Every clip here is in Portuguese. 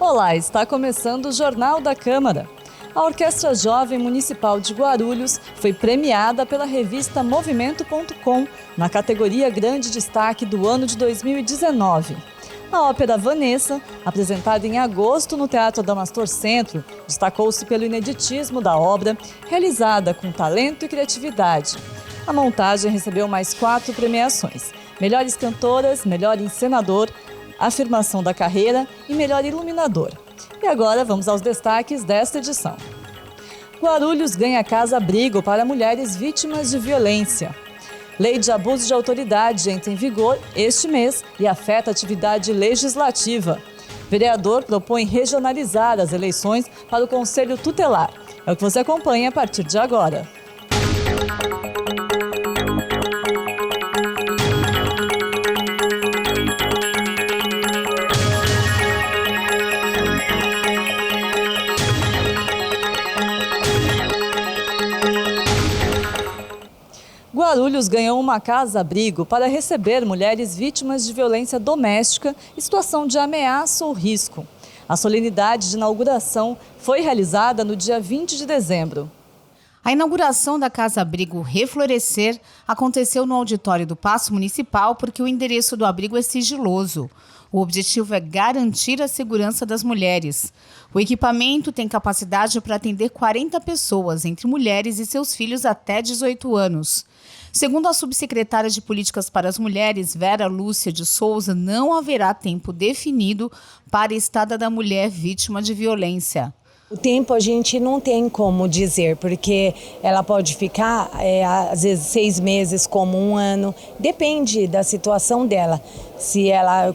Olá, está começando o Jornal da Câmara. A Orquestra Jovem Municipal de Guarulhos foi premiada pela revista Movimento.com na categoria Grande Destaque do ano de 2019. A ópera Vanessa, apresentada em agosto no Teatro Adamastor Centro, destacou-se pelo ineditismo da obra, realizada com talento e criatividade. A montagem recebeu mais 4 premiações: Melhores Cantoras, Melhor Encenador, Afirmação da Carreira e Melhor Iluminador. E agora vamos aos destaques desta edição. Guarulhos ganha casa-abrigo para mulheres vítimas de violência. Lei de abuso de autoridade entra em vigor este mês e afeta a atividade legislativa. Vereador propõe regionalizar as eleições para o Conselho Tutelar. É o que você acompanha a partir de agora. Guarulhos ganhou uma casa-abrigo para receber mulheres vítimas de violência doméstica e situação de ameaça ou risco. A solenidade de inauguração foi realizada no dia 20 de dezembro. A inauguração da Casa-Abrigo Reflorescer aconteceu no auditório do Paço Municipal porque o endereço do abrigo é sigiloso. O objetivo é garantir a segurança das mulheres. O equipamento tem capacidade para atender 40 pessoas, entre mulheres e seus filhos até 18 anos. Segundo a subsecretária de Políticas para as Mulheres, Vera Lúcia de Souza, não haverá tempo definido para a estada da mulher vítima de violência. O tempo a gente não tem como dizer, porque ela pode ficar, às vezes, 6 meses, como 1 ano. Depende da situação dela. Se ela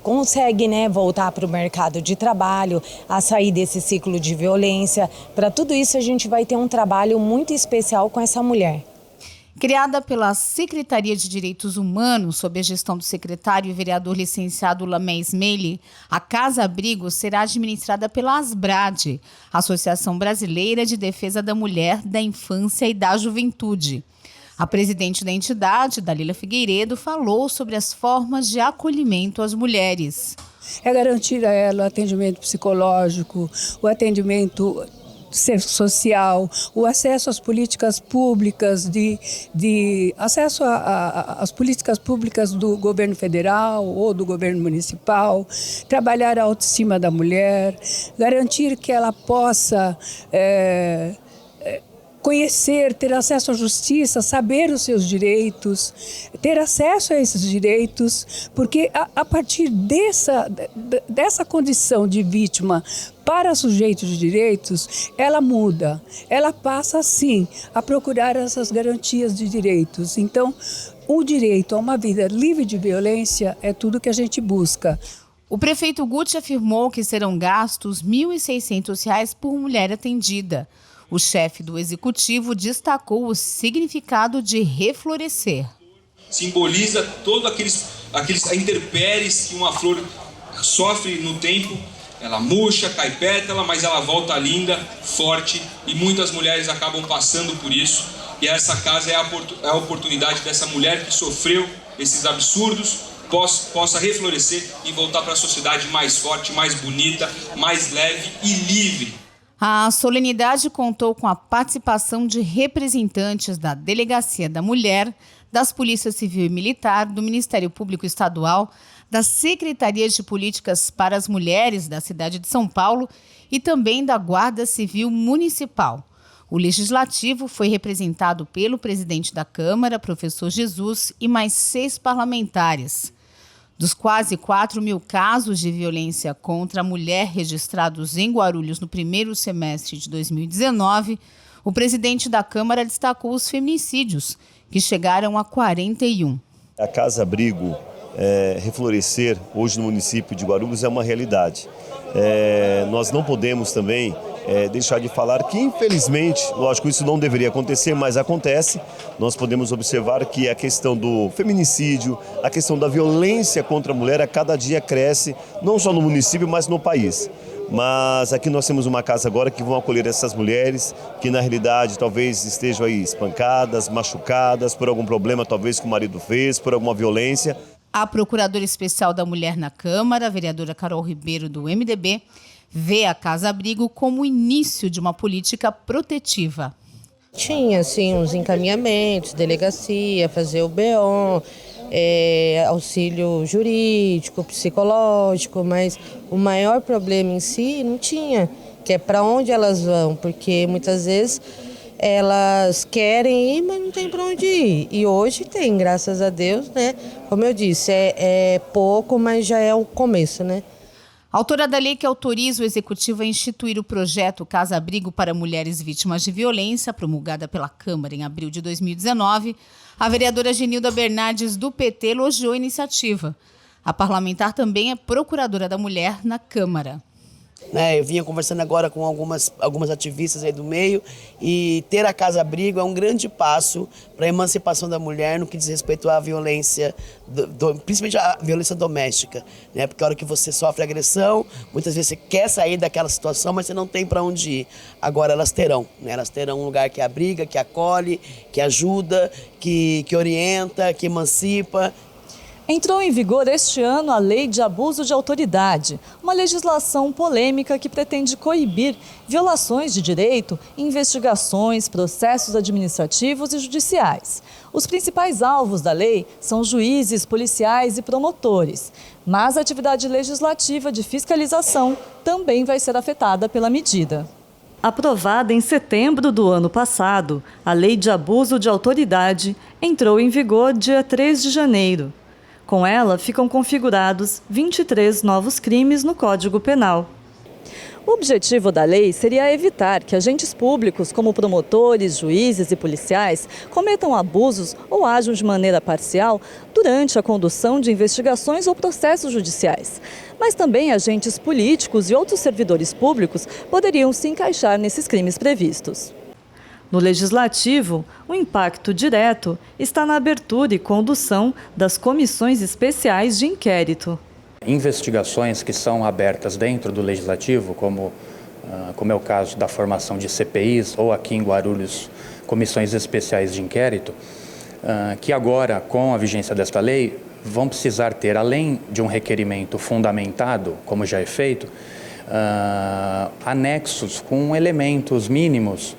consegue, voltar para o mercado de trabalho, a sair desse ciclo de violência. Para tudo isso, a gente vai ter um trabalho muito especial com essa mulher. Criada pela Secretaria de Direitos Humanos, sob a gestão do secretário e vereador licenciado Lamé Ismaili, a Casa-Abrigo será administrada pela ASBRAD, Associação Brasileira de Defesa da Mulher, da Infância e da Juventude. A presidente da entidade, Dalila Figueiredo, falou sobre as formas de acolhimento às mulheres. É garantir a ela o atendimento psicológico, o atendimento social, o acesso às políticas públicas, acesso às políticas públicas do governo federal ou do governo municipal, trabalhar a autoestima da mulher, garantir que ela possa conhecer, ter acesso à justiça, saber os seus direitos, ter acesso a esses direitos, porque a partir dessa condição de vítima para sujeito de direitos, ela muda, ela passa sim a procurar essas garantias de direitos. Então, o direito a uma vida livre de violência é tudo que a gente busca. O prefeito Guti afirmou que serão gastos R$ 1.600 por mulher atendida. O chefe do executivo destacou o significado de reflorescer. Simboliza todos aqueles intempéries que uma flor sofre no tempo. Ela murcha, cai pétala, mas ela volta linda, forte, e muitas mulheres acabam passando por isso. E essa casa é a oportunidade dessa mulher que sofreu esses absurdos possa reflorescer e voltar para a sociedade mais forte, mais bonita, mais leve e livre. A solenidade contou com a participação de representantes da Delegacia da Mulher, das Polícias Civil e Militar, do Ministério Público Estadual, da Secretaria de Políticas para as Mulheres da cidade de São Paulo e também da Guarda Civil Municipal. O Legislativo foi representado pelo presidente da Câmara, professor Jesus, e mais 6 parlamentares. Dos quase 4.000 casos de violência contra a mulher registrados em Guarulhos no primeiro semestre de 2019, o presidente da Câmara destacou os feminicídios, que chegaram a 41. A Casa-Abrigo Reflorescer, hoje no município de Guarulhos, é uma realidade. Nós não podemos também deixar de falar que, infelizmente, lógico, isso não deveria acontecer, mas acontece. Nós podemos observar que a questão do feminicídio, a questão da violência contra a mulher, a cada dia cresce, não só no município, mas no país. Mas aqui nós temos uma casa agora que vão acolher essas mulheres que, na realidade, talvez estejam aí espancadas, machucadas por algum problema, talvez que o marido fez, por alguma violência. A procuradora especial da mulher na Câmara, a vereadora Carol Ribeiro, do MDB, vê a Casa-Abrigo como o início de uma política protetiva. Tinha, assim, uns encaminhamentos, delegacia, fazer o BO, auxílio jurídico, psicológico, mas o maior problema em si não tinha, que é para onde elas vão, porque muitas vezes elas querem ir, mas não tem para onde ir. E hoje tem, graças a Deus, né? Como eu disse, é pouco, mas já é o começo, né? A autora da lei que autoriza o Executivo a instituir o projeto Casa-Abrigo para Mulheres Vítimas de Violência, promulgada pela Câmara em abril de 2019, a vereadora Genilda Bernardes, do PT, elogiou a iniciativa. A parlamentar também é procuradora da mulher na Câmara. Eu vinha conversando agora com algumas ativistas aí do meio e ter a Casa-Abrigo é um grande passo para a emancipação da mulher no que diz respeito à violência, principalmente a violência doméstica, né? Porque a hora que você sofre agressão, muitas vezes você quer sair daquela situação, mas você não tem para onde ir. Agora elas terão, né? Elas terão um lugar que abriga, que acolhe, que ajuda, que orienta, que emancipa. Entrou em vigor este ano a Lei de Abuso de Autoridade, uma legislação polêmica que pretende coibir violações de direito em investigações, processos administrativos e judiciais. Os principais alvos da lei são juízes, policiais e promotores, mas a atividade legislativa de fiscalização também vai ser afetada pela medida. Aprovada em setembro do ano passado, a Lei de Abuso de Autoridade entrou em vigor dia 3 de janeiro. Com ela, ficam configurados 23 novos crimes no Código Penal. O objetivo da lei seria evitar que agentes públicos, como promotores, juízes e policiais, cometam abusos ou ajam de maneira parcial durante a condução de investigações ou processos judiciais. Mas também agentes políticos e outros servidores públicos poderiam se encaixar nesses crimes previstos. No Legislativo, o impacto direto está na abertura e condução das comissões especiais de inquérito. Investigações que são abertas dentro do Legislativo, como é o caso da formação de CPIs ou aqui em Guarulhos, comissões especiais de inquérito, que agora, com a vigência desta lei, vão precisar ter, além de um requerimento fundamentado, como já é feito, anexos com elementos mínimos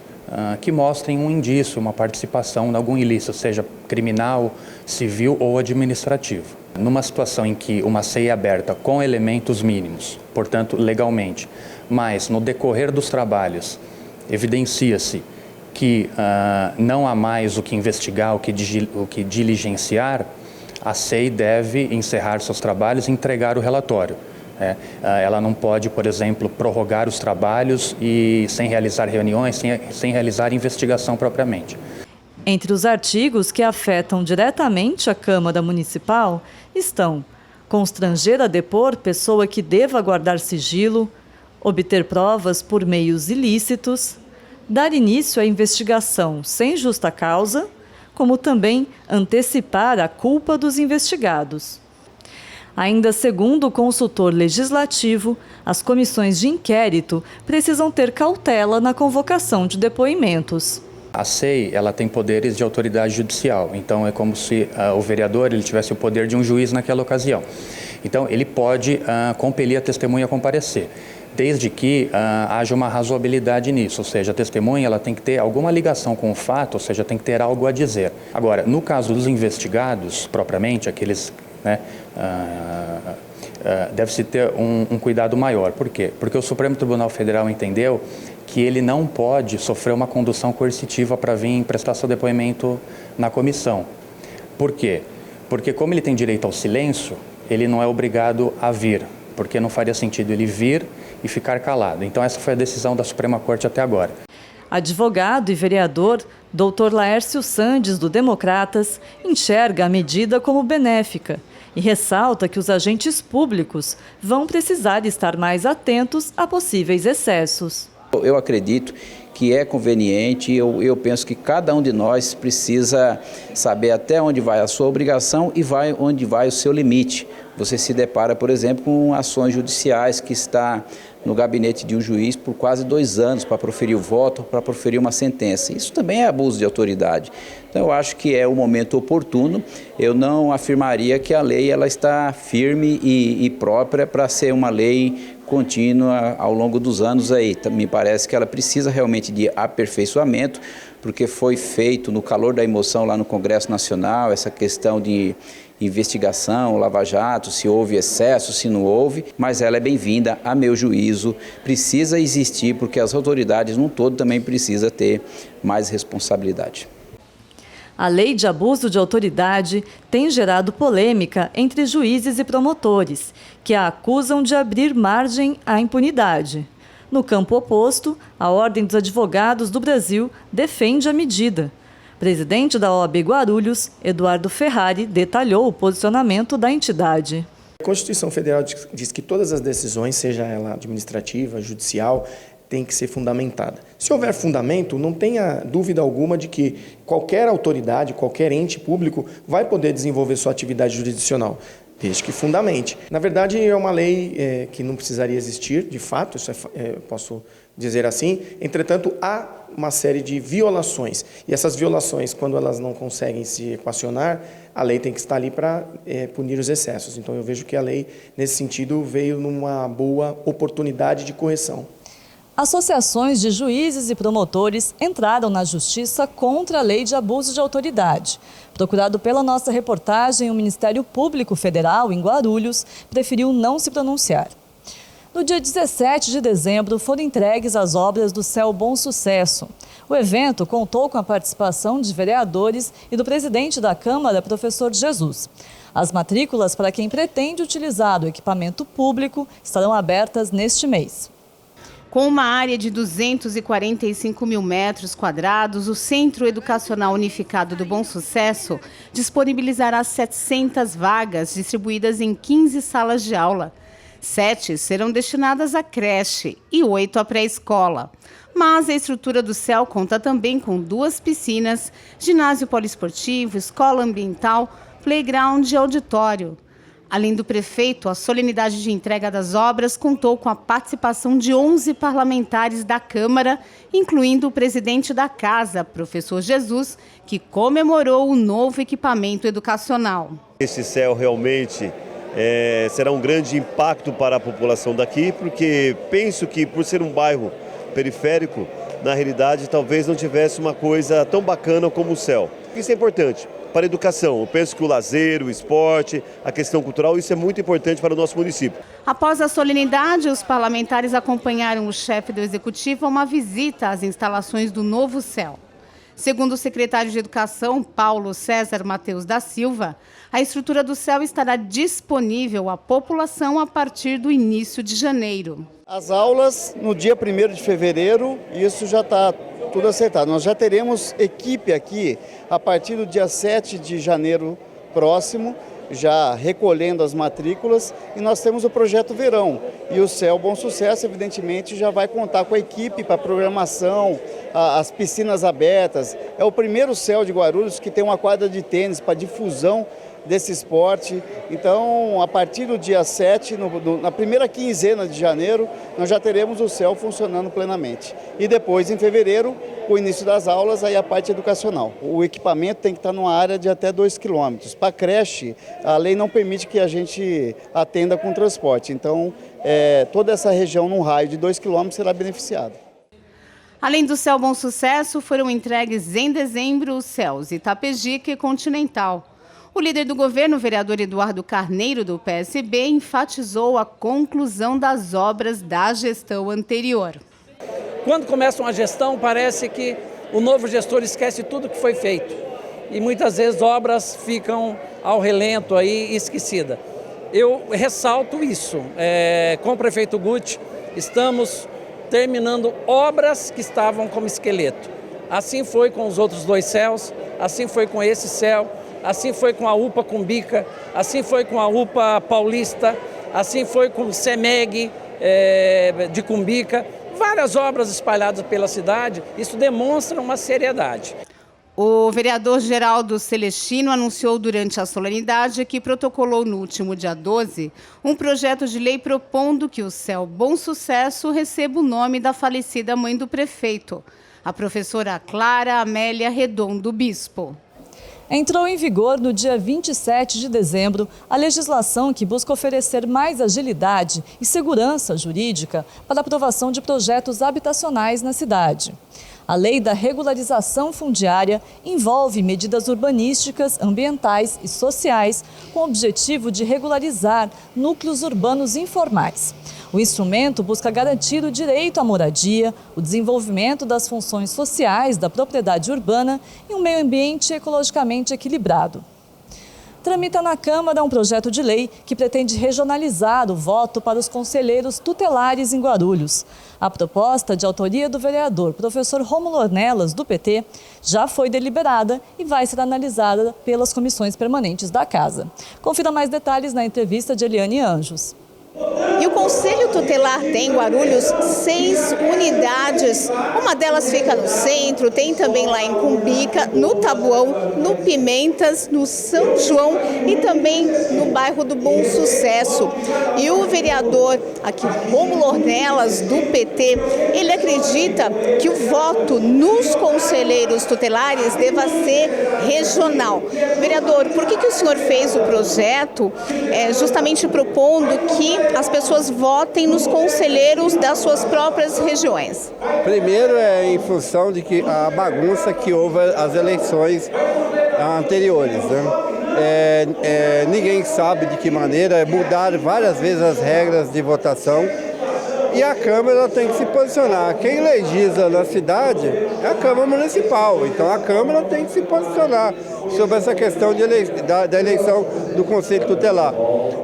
que mostrem um indício, uma participação em algum ilícito, seja criminal, civil ou administrativo. Numa situação em que uma CEI é aberta com elementos mínimos, portanto legalmente, mas no decorrer dos trabalhos evidencia-se que não há mais o que investigar, o que diligenciar, a CEI deve encerrar seus trabalhos e entregar o relatório. Ela não pode, por exemplo, prorrogar os trabalhos e sem realizar reuniões, sem realizar investigação propriamente. Entre os artigos que afetam diretamente a Câmara Municipal estão constranger a depor pessoa que deva guardar sigilo, obter provas por meios ilícitos, dar início à investigação sem justa causa, como também antecipar a culpa dos investigados. Ainda segundo o consultor legislativo, as comissões de inquérito precisam ter cautela na convocação de depoimentos. A CEI, ela tem poderes de autoridade judicial, então é como se o vereador ele tivesse o poder de um juiz naquela ocasião. Então ele pode compelir a testemunha a comparecer, desde que haja uma razoabilidade nisso, ou seja, a testemunha ela tem que ter alguma ligação com o fato, ou seja, tem que ter algo a dizer. Agora, no caso dos investigados, propriamente, aqueles deve-se ter um cuidado maior. Por quê? Porque o Supremo Tribunal Federal entendeu que ele não pode sofrer uma condução coercitiva para vir prestar seu depoimento na comissão. Por quê? Porque como ele tem direito ao silêncio, ele não é obrigado a vir, porque não faria sentido ele vir e ficar calado. Então essa foi a decisão da Suprema Corte até agora. Advogado e vereador, Dr. Laércio Sandes, do Democratas, enxerga a medida como benéfica e ressalta que os agentes públicos vão precisar estar mais atentos a possíveis excessos. Eu acredito que é conveniente, eu penso que cada um de nós precisa saber até onde vai a sua obrigação e onde vai o seu limite, você se depara, por exemplo, com ações judiciais que está no gabinete de um juiz por quase 2 anos para proferir o voto, para proferir uma sentença. Isso também é abuso de autoridade. Então, eu acho que é o momento oportuno. Eu não afirmaria que a lei ela está firme e própria para ser uma lei contínua ao longo dos anos aí. Me parece que ela precisa realmente de aperfeiçoamento, porque foi feito no calor da emoção lá no Congresso Nacional, essa questão de investigação, lava-jato, se houve excesso, se não houve, mas ela é bem-vinda, a meu juízo, precisa existir, porque as autoridades num todo também precisam ter mais responsabilidade. A lei de abuso de autoridade tem gerado polêmica entre juízes e promotores, que a acusam de abrir margem à impunidade. No campo oposto, a Ordem dos Advogados do Brasil defende a medida. Presidente da OAB Guarulhos, Eduardo Ferrari, detalhou o posicionamento da entidade. A Constituição Federal diz que todas as decisões, seja ela administrativa, judicial, tem que ser fundamentada. Se houver fundamento, não tenha dúvida alguma de que qualquer autoridade, qualquer ente público vai poder desenvolver sua atividade jurisdicional, desde que fundamente. Na verdade, é uma lei que não precisaria existir, de fato, isso posso dizer assim. Entretanto, há uma série de violações. E essas violações, quando elas não conseguem se equacionar, a lei tem que estar ali para punir os excessos. Então, eu vejo que a lei, nesse sentido, veio numa boa oportunidade de correção. Associações de juízes e promotores entraram na justiça contra a lei de abuso de autoridade. Procurado pela nossa reportagem, o Ministério Público Federal, em Guarulhos, preferiu não se pronunciar. No dia 17 de dezembro, foram entregues as obras do CEL Bom Sucesso. O evento contou com a participação de vereadores e do presidente da Câmara, professor Jesus. As matrículas para quem pretende utilizar o equipamento público estarão abertas neste mês. Com uma área de 245 mil metros quadrados, o Centro Educacional Unificado do Bom Sucesso disponibilizará 700 vagas distribuídas em 15 salas de aula. 7 serão destinadas à creche e 8 à pré-escola. Mas a estrutura do CEL conta também com 2 piscinas, ginásio poliesportivo, escola ambiental, playground e auditório. Além do prefeito, a solenidade de entrega das obras contou com a participação de 11 parlamentares da Câmara, incluindo o presidente da Casa, professor Jesus, que comemorou o novo equipamento educacional. Esse CEL realmente será um grande impacto para a população daqui, porque penso que por ser um bairro periférico, na realidade talvez não tivesse uma coisa tão bacana como o CEL. Isso é importante para a educação. Eu penso que o lazer, o esporte, a questão cultural, isso é muito importante para o nosso município. Após a solenidade, os parlamentares acompanharam o chefe do Executivo a uma visita às instalações do novo CEL. Segundo o secretário de Educação, Paulo César Mateus da Silva, a estrutura do CEL estará disponível à população a partir do início de janeiro. As aulas no dia 1º de fevereiro, isso já está tudo acertado. Nós já teremos equipe aqui a partir do dia 7 de janeiro próximo, já recolhendo as matrículas, e nós temos o projeto Verão. E o CEL Bom Sucesso, evidentemente, já vai contar com a equipe para programação, as piscinas abertas. É o primeiro CEL de Guarulhos que tem uma quadra de tênis para difusão desse esporte. Então, a partir do dia 7, na primeira quinzena de janeiro, nós já teremos o CEL funcionando plenamente. E depois, em fevereiro, com o início das aulas, aí a parte educacional. O equipamento tem que estar numa área de até 2 quilômetros. Para creche, a lei não permite que a gente atenda com transporte. Então, toda essa região, num raio de 2 quilômetros, será beneficiada. Além do CEL Bom Sucesso, foram entregues em dezembro os CELs Itapejica e Continental. O líder do governo, o vereador Eduardo Carneiro, do PSB, enfatizou a conclusão das obras da gestão anterior. Quando começa uma gestão, parece que o novo gestor esquece tudo que foi feito. E muitas vezes obras ficam ao relento aí, esquecidas. Eu ressalto isso. Com o prefeito Guti, estamos terminando obras que estavam como esqueleto. Assim foi com os outros 2 CELs, assim foi com esse CEL, assim foi com a UPA Cumbica, assim foi com a UPA Paulista, assim foi com o CEMEG de Cumbica. Várias obras espalhadas pela cidade, isso demonstra uma seriedade. O vereador Geraldo Celestino anunciou durante a solenidade que protocolou no último dia 12 um projeto de lei propondo que o CEL Bom Sucesso receba o nome da falecida mãe do prefeito, a professora Clara Amélia Redondo Bispo. Entrou em vigor no dia 27 de dezembro a legislação que busca oferecer mais agilidade e segurança jurídica para a aprovação de projetos habitacionais na cidade. A Lei da Regularização Fundiária envolve medidas urbanísticas, ambientais e sociais com o objetivo de regularizar núcleos urbanos informais. O instrumento busca garantir o direito à moradia, o desenvolvimento das funções sociais da propriedade urbana e um meio ambiente ecologicamente equilibrado. Tramita na Câmara um projeto de lei que pretende regionalizar o voto para os conselheiros tutelares em Guarulhos. A proposta, de autoria do vereador professor Rômulo Ornelas, do PT, já foi deliberada e vai ser analisada pelas comissões permanentes da Casa. Confira mais detalhes na entrevista de Eliane Anjos. E o Conselho Tutelar tem em Guarulhos 6 unidades. Uma delas fica no centro, tem também lá em Cumbica, no Taboão, no Pimentas, no São João e também no bairro do Bom Sucesso. E o vereador aqui, Rômulo Ornelas, do PT, ele acredita que o voto nos conselheiros tutelares deva ser regional. Vereador, por que o senhor fez o projeto justamente propondo que as pessoas votem nos conselheiros das suas próprias regiões? Primeiro é em função de que a bagunça que houve as eleições anteriores, né? Ninguém sabe de que maneira mudar várias vezes as regras de votação e a Câmara tem que se posicionar. Quem legisla na cidade é a Câmara Municipal, então a Câmara tem que se posicionar sobre essa questão da eleição do Conselho Tutelar.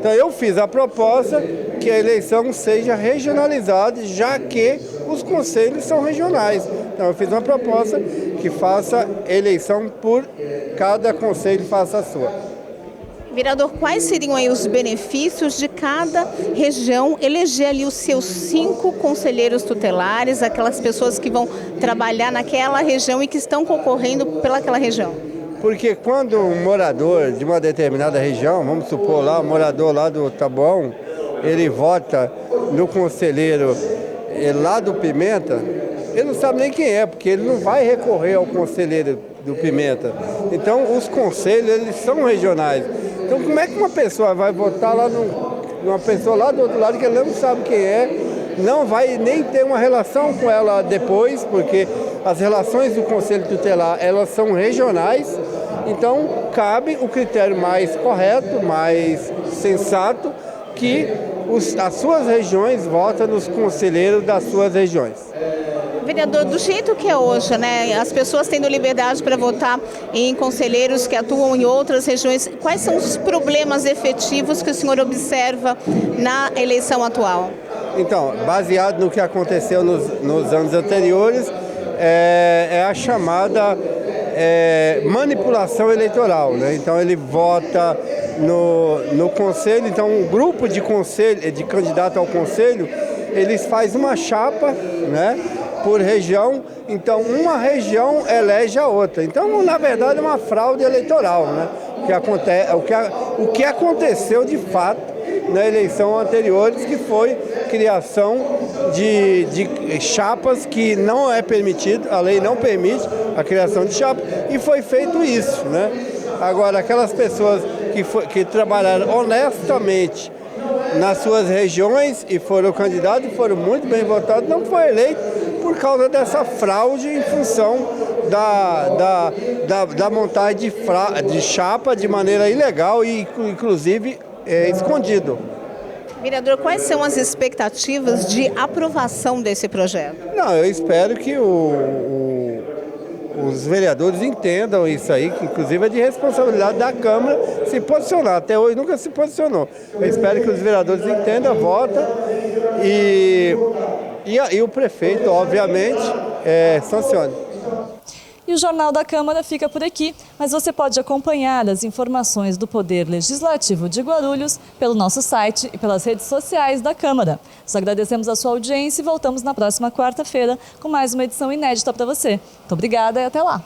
Então eu fiz a proposta que a eleição seja regionalizada, já que os conselhos são regionais. Então eu fiz uma proposta que faça eleição por cada conselho, faça a sua. Vereador, quais seriam aí os benefícios de cada região eleger ali os seus 5 conselheiros tutelares, aquelas pessoas que vão trabalhar naquela região e que estão concorrendo pelaquela região? Porque quando um morador de uma determinada região, vamos supor lá, um morador lá do Taboão, ele vota no conselheiro lá do Pimenta, ele não sabe nem quem é, porque ele não vai recorrer ao conselheiro do Pimenta. Então, os conselhos, eles são regionais. Então, como é que uma pessoa vai votar lá numa pessoa lá do outro lado que ele não sabe quem é, não vai nem ter uma relação com ela depois, porque as relações do Conselho Tutelar, elas são regionais, então cabe o critério mais correto, mais sensato, que as suas regiões votam nos conselheiros das suas regiões. Vereador, do jeito que é hoje, né, as pessoas tendo liberdade para votar em conselheiros que atuam em outras regiões, quais são os problemas efetivos que o senhor observa na eleição atual? Então, baseado no que aconteceu nos anos anteriores, é a chamada manipulação eleitoral, né? Então ele vota no conselho, então um grupo de candidato ao conselho, eles fazem uma chapa, né, por região, então uma região elege a outra. Então, na verdade, é uma fraude eleitoral, né? O que aconteceu de fato na eleição anteriores, que foi criação de chapas que não é permitido, a lei não permite a criação de chapas, e foi feito isso, né? Agora, aquelas pessoas que trabalharam honestamente nas suas regiões e foram candidatos e foram muito bem votados, não foi eleito por causa dessa fraude em função da montagem de chapa de maneira ilegal e inclusive escondido. Vereador, quais são as expectativas de aprovação desse projeto? Não, eu espero que os vereadores entendam isso aí, que inclusive é de responsabilidade da Câmara se posicionar. Até hoje nunca se posicionou. Eu espero que os vereadores entendam, votem e o prefeito, obviamente, sancione. E o Jornal da Câmara fica por aqui, mas você pode acompanhar as informações do Poder Legislativo de Guarulhos pelo nosso site e pelas redes sociais da Câmara. Nós agradecemos a sua audiência e voltamos na próxima quarta-feira com mais uma edição inédita para você. Muito obrigada e até lá!